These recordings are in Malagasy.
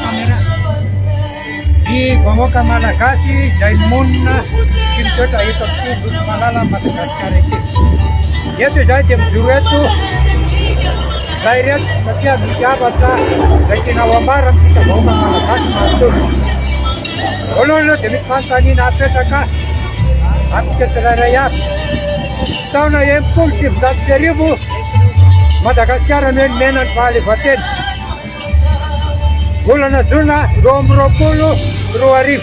kamera di vahoaka malagasy izay monina sy mitoetra eto amin'ny malala Madagasikara eto. Eto izay dia mijoro eto izay reto satria misy zavatra izay tena ho ambara amintsika vahoaka malagasy manontolo. Voalohany aloha dia misy fanontaniana apetraka apika tsirairay avy. Taona 1970 Madagasikara mena ny fahaleovan-tena. Volana Jona 2020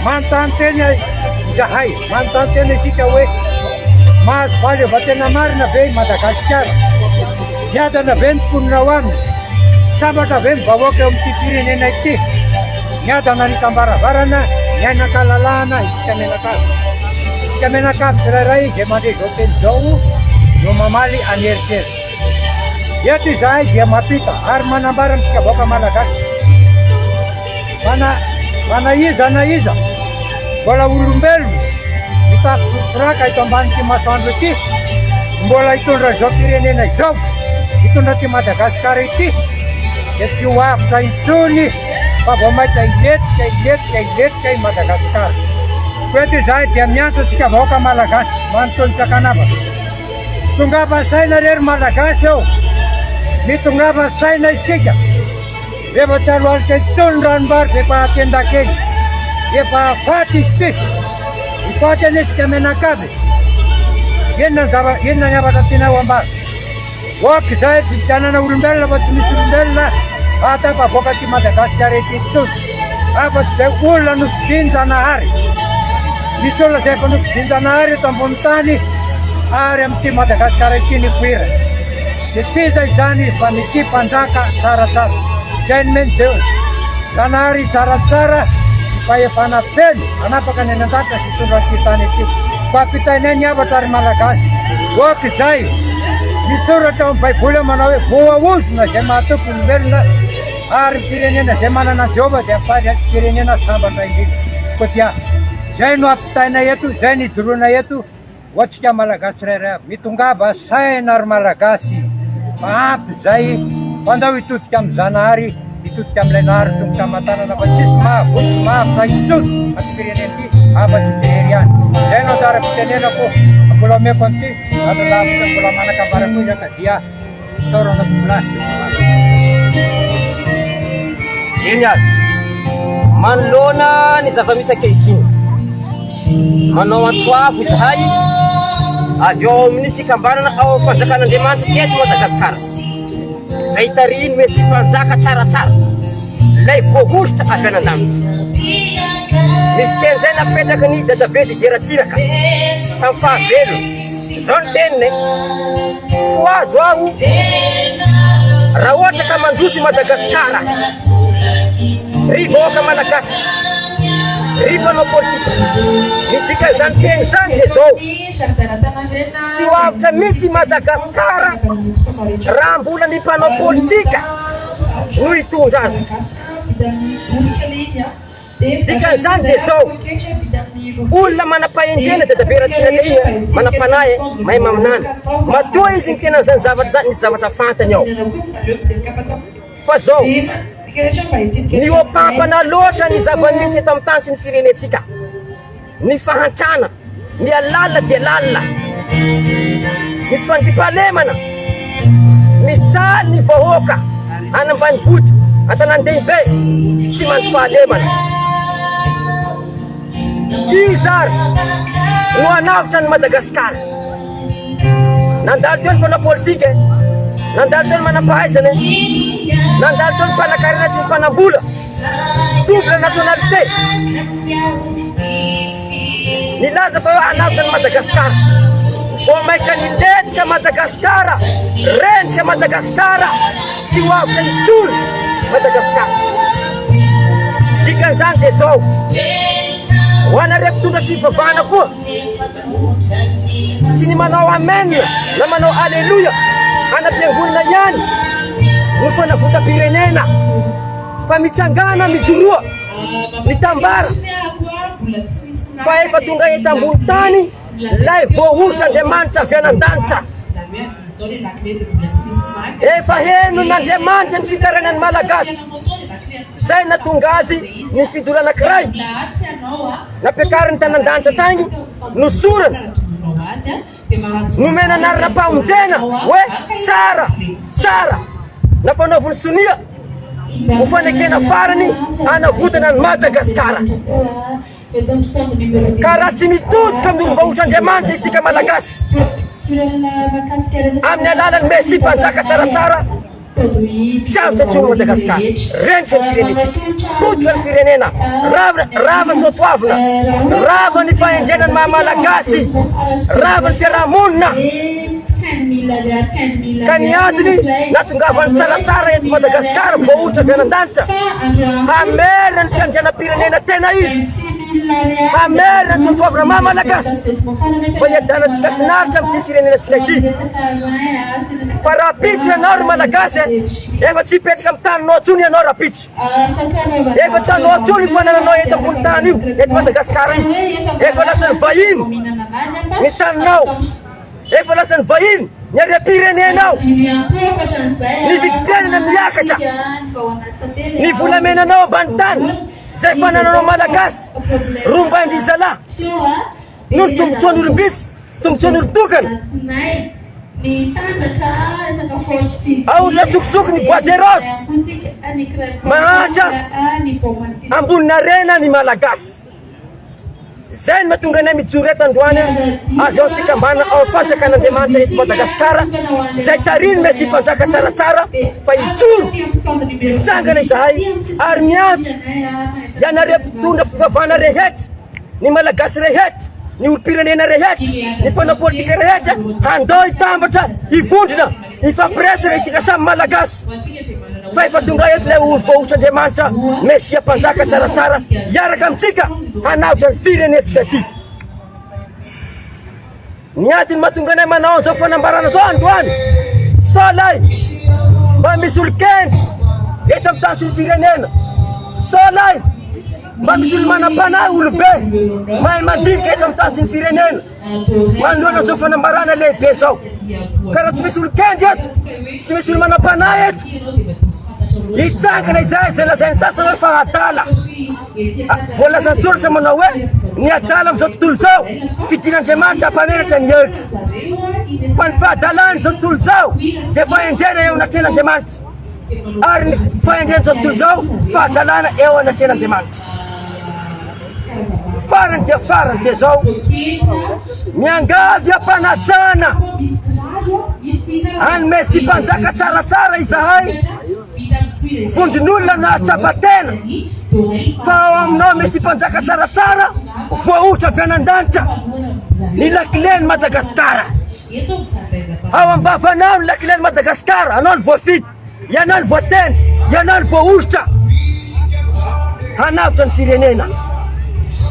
manontany tena izahay, manontany tena isika hoe mahazo fahaleovan-tena marina ve i Madagasikara? Miadana ve ny mponina ao aminy? Sambatra ve ny vahoaka eo amin'ity firenena ity? Miadana ny tambaravarana, miainan-kahalalahana isika menakavy. Isika menakavy tsirairay izay mandray izao teny izao no mamaly aneritseritra. Eto izahay dia mampita ary manambara amintsika vahoaka malagasy. Mana iza mbola olombelona mitafy firaka eto amban'ity masoandro ity, mbola hitondra izao firenena izao, hitondra ty Madagasikara ity, dia tsy ho avitra intsony fa vao mahita iletika i Madagasikara. Eto izahay dia miantso antsika vahoaka malagasy manontany sakanava. Tongava saina rery malagasy eo, mitongava saina isika. Rehefa talohan'ny tentsony ranombary dia efa atendakely, efa afaty izy ty. Ifaty anesika menakavy. Inona ny zavatra tena ho ambara? Ohatra izay tsy vitanana olombelona fa tsy misy olombelona atapa voaka ty Madagasikara ety intsony. Afa-tsy izay olona no fidin-janahary. Misy olona izay efa no fidin-janahary eto ambony tany ary amin'ity Madagasikara ety ny poira. Dia tsy izay izany fa misy mpanjaka tsaratsara. Izay nomeny Deo. Zanahary tsaratsara fahefana feno anapaka ny an-datra sy hitondra ty tany ety. Fampitainay ny havatra ary malagasy. Ohatra izay misoratra ao amin'ny baiboly manao hoe voaozona izay mahatoky olombelona ary firenena izay manana Jehovah dia firenena sambatra indrindra. Koa dia izay no ampitainay eto, izay no ijoroanay eto ho antsika malagasy tsirairay avy. Mitongava saina ary malagasy mahampy izay pandao hitodika amin'ny zanahary, hitodika amin'ilay nahary tongotra aman-tanana fa tsisy mahavoky mahafitra intsony amin'ny firenena ity afa-tsy jery ihany. Izay no tsara fitenenako mbola omeko an'ity ary lavitra mbola manakambara koa izaka dia isaorana plasy. Eny aby manoloana ny zava-misy akehitriny, manao antsoafo izahay avy ao amin'ny fikambanana ao amin'ny fanjakan'Andriamanitra eto Madagasikara. Zay tariny misy mpanjaka tsaratsara lay voaositra avy anan-danitra. Misy teny zay napetraka ny dadabe Dideratsiraka tamin'ny fahavelo. Zao ny teniny fo azo aho raha ohatra ka mandroso i Madagasikara, ry vahoaka malagasy, ry mpanao politika. Midika izany teny zany dia zao: tsy ho avitra mihitsy i Madagasikara raha mbola ny mpanao politika no hitondra azy. Dikan'izany dia zao: olona manam-pahendrena dadabe Ratsiraka iny, manam-panahy, mahay maminany, matoa izy ny tena zany zavatra zany, nisy zavatra fantany ao. Fa zao ny opampana loatra ny zava-misy eto amin'ny tany sy ny firenetsika, ny fahantrana, ny alala dia lala, ny fandripahalemana, mijaly ny vahoaka anambanivohitra an-tanàn-dehibe sy mandry fahalemana. Izary no anavitra ny Madagasikara. Nandalo teo ny mpanao politika, nandalo teo ny manam-pahaizana, nandalo teo ny mpanakarena sy ny mpanambola, double nationalité. Nilaza fa anavitra ny Madagasikara. Vao maika ny letika Madagasikara, rendrika Madagasikara, tsy ho avitra intsony Madagasikara. Dikan'izany dia zao: ho anareo mpitondra fivavahana koa, tsy ny manao amen na manao alleluia hanam-piangonana ihany no fanavotam-pirenena, fa mitsangana mijoroa mitambara fa efa tonga eto ambony tany lay voaositra Andriamanitra avy anan-danitra. Efa heno n'Andriamanitra ny fikarenan'ny malagasy. Zay natonga azy ny fidora anankiray nampiakariny tanan-danitra tagny nosorana nomena anarana-pamonjena hoe tsara nampanaoviny sonia ho fanekena farany hanavotana ny Madagasikara ka raha tsy mitodika amin'ny olom-bahoatr'Andriamanitra isika malagasy amin'ny alalany Mesy mpanjaka tsaratsara tsy avy tsatsony Madagasikara rendrika ny firenetsika potika ny firenena rava soatoavina rava ny fahendrenany maha-malagasy rava ny fiarahamonina ka ny antony natongavany tsaratsara eto Madagasikara voahositra avy anan-danitra hamerina ny fiandrianam-pirenena tena izy hamerina ny soatoavina maha-malagasy mba hiadanantsika finaritra amin'ity firenenantsika ity fa raha pitso ianao ry malagasy efa tsy hipetraka amin'ny taninao tsony ianao raha pitso efa tsy hanao tsony fanananao eto ambony tany io eto Madagasikara io efa lasa ny vahiny ny taninao efa lasa ny vahiny ny ariam-pirenenao ny vidim-piainana miakatra ny volamenanao ambany tany zay fanananao malagasy rombaindry zalahy no ny tombotsoan'olombitsy tombotsoan'olon-tokana ao lasokosoko ny bois de rose mahantra ambonina rena ny malagasy zay ny mahatonga anay mijoro eto androany avy ao fikambana ao fanjakan'Andriamanitra eto Madagasikara zay tariny Mesy mpanjaka tsaratsara fa hijoro hitsangana izahay ary miantso ianareo mpitondra fivavahana rehetra ny malagasy rehetra ny olo-pirenena rehetra ny mpanao politika rehetra handao hitambatra hivondrona hifampiresaka isika samy malagasy fa efa tonga eto ilay olo voahotr'Andriamanitra Mesia mpanjaka tsaratsara hiaraka amintsika hanavitra ny firenetsika ity ny antony mahatonga anay manao an'izao fanambarana zao androany solay mba misy olo-kendry eto amin'ny tany sy ny firenena solay mba misy olo manam-panahy olobe mahay mandinika eto amin'ny tany sy ny firenena manoloana an'izao fanambarana lehibe zao ka raha tsy misy olo-kendry eto tsy misy olo manam-panahy eto hitsangana izay zay lazainy sasany hoe fa adala voalazany soratra manao hoe ny adala amin'izao tontolo zao fidin'Andriamanitra hampameratra ny eky fa ny fahadalany zao tontolo zao dia fahendrena eo anatren'Andriamanitra ary ny fahendrena zao tontolo zao fahadalana eo anatren'Andriamanitra farany dia farany dia zao miangavy ampanajana any Mesy mpanjaka tsaratsara izahay vondron'olona na atsabatena fa ao aminao Mesy mpanjaka tsaratsara voahotra avy anan-danitra ny lakileny Madagasikara ao ambavanao ny lakileny Madagasikara anao ny voafity ianao ny voatendry ianao ny voahosotra hanavitra ny firenena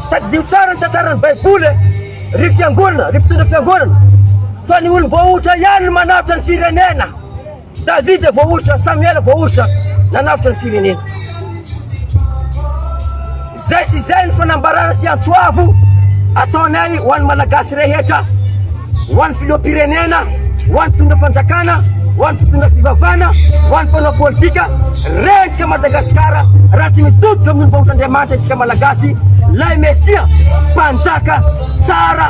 tadidio tsara ny tantaran'ny baiboly ry fiangonana ry mpitondra fiangonana fa ny olom-boahotra ihany no manavitra ny firenena Davida voahosotra Samuel voahosotra nanavitra ny firenena zay sy zay ny fanambarana sy antsoavo ataonay ho an'ny malagasy rehetra ho an'ny filoham-pirenena ho an'ny mpitondra fanjakana ho an'ny mpitondra fivavahana ho an'ny mpanao politika rendrika Madagasikara raha tsy mitodika amin'ny olo-bahoatr'Andriamanitra isika malagasy lay Mesia mpanjaka tsara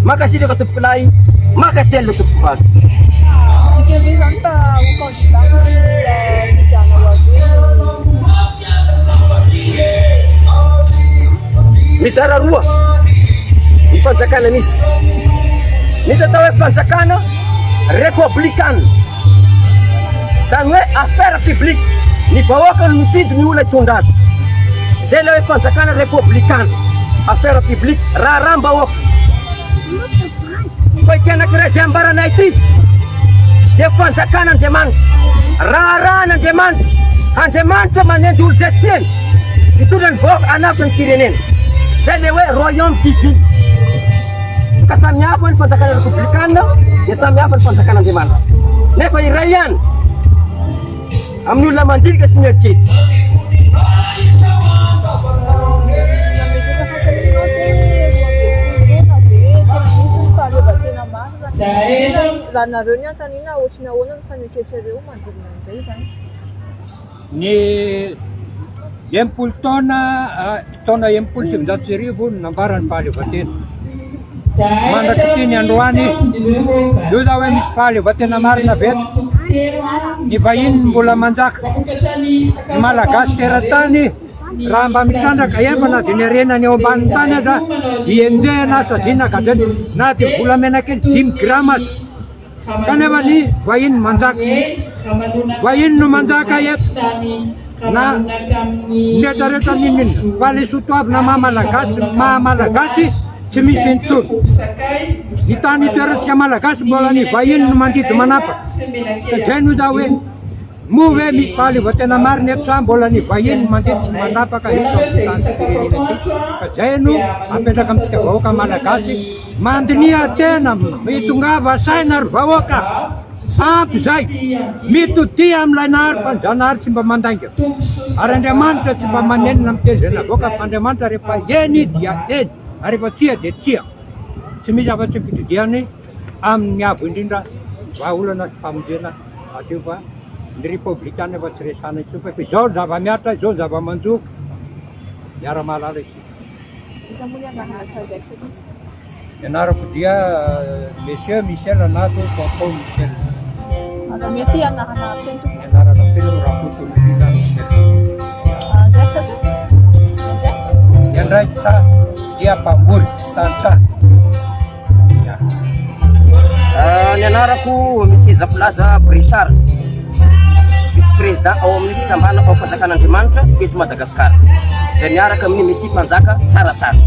makasitraka tompoko lahy makatelina tompoko vavy mizara roa ny fanjakana misy atao hoe fanjakana républicaine zany hoe affaire publique ny vahoaka no mifidy ny olona hitondra azy zay lay hoe fanjakana républicaine affaire publique raha mbahoaka fa ity anankiray zay ambaranay ity dia fanjakan'Andriamanitra raha n'Andriamanitra manendry olo zay tiany hitondra ny vahoaka hanavitra ny firenena zay le hoe royaume divin ka samihafa ny fanjakana républicaine dia samihafa ny fanjakan'Andriamanitra nefa iray ihany amin'ny olona mandilika sy mieritreritra raha nareo ny antanina ohatriny ahoana ny faneketrareo manodilina an'izay zany Ny taona 1970 nambarany fahaleovan-tena. Mandrak'ity ny androany io zao hoe misy fahaleovan-tena marina veto. Ny vahiny mbola manjaka, ny malagasy teratany raha mba mitrandraka eva na dia ny arenany eo ambanin'ny tany aza dienjeh na saziana gadeny na dia volamena kely 5 grama aza. Kanefa ny vahiny manjaka, vahiny no manjaka eto na rehetrarehetra ninina fa le sotoavina maha-malagasy tsy misy intsony. Ny tany toeratsika malagasy mbola ny vahiny no mandidy manapaka. Zay no za hoe moa hoe misy fahaleovan-tena marina eto sa mbola ny vahiny mandidy sy manapaka eto amin'ny tany firenena ety. Ka zay no apetraka amintsika vahoaka malagasy mandinia tena mitongava saina ry vahoaka. Ampy zay mitodia amin'ilay nahary tsy mba mandainga. Ary Andriamanitra tsy mba manenina amin'ny tezana vahoaka fa Andriamanitra rehefa eny dia eny ary rehefa tsia dia tsia. Tsy misy afa-tsy fitodiany amin'ny avo indrindra vahaolana sy famonjena ateo fa ny republikana efa tsy resana itsy fa izao ny zava-miatra, izao ny zava-manjo miara-mahalala isika. Ny anarako dia Monsieur Michel Anato Tonton Michel. Mety anarana tento. Ny anarana telo Rakoto Lina Michel. Ny andraiky ta dia mpamory tantsa. Ny anarako misy Zafilaza Brichard, vice-président ao amin'ny fikambana ao fanjakan'Andriamanitra eto Madagasikara. Zay miaraka amin'ny misy mpanjaka tsaratsara.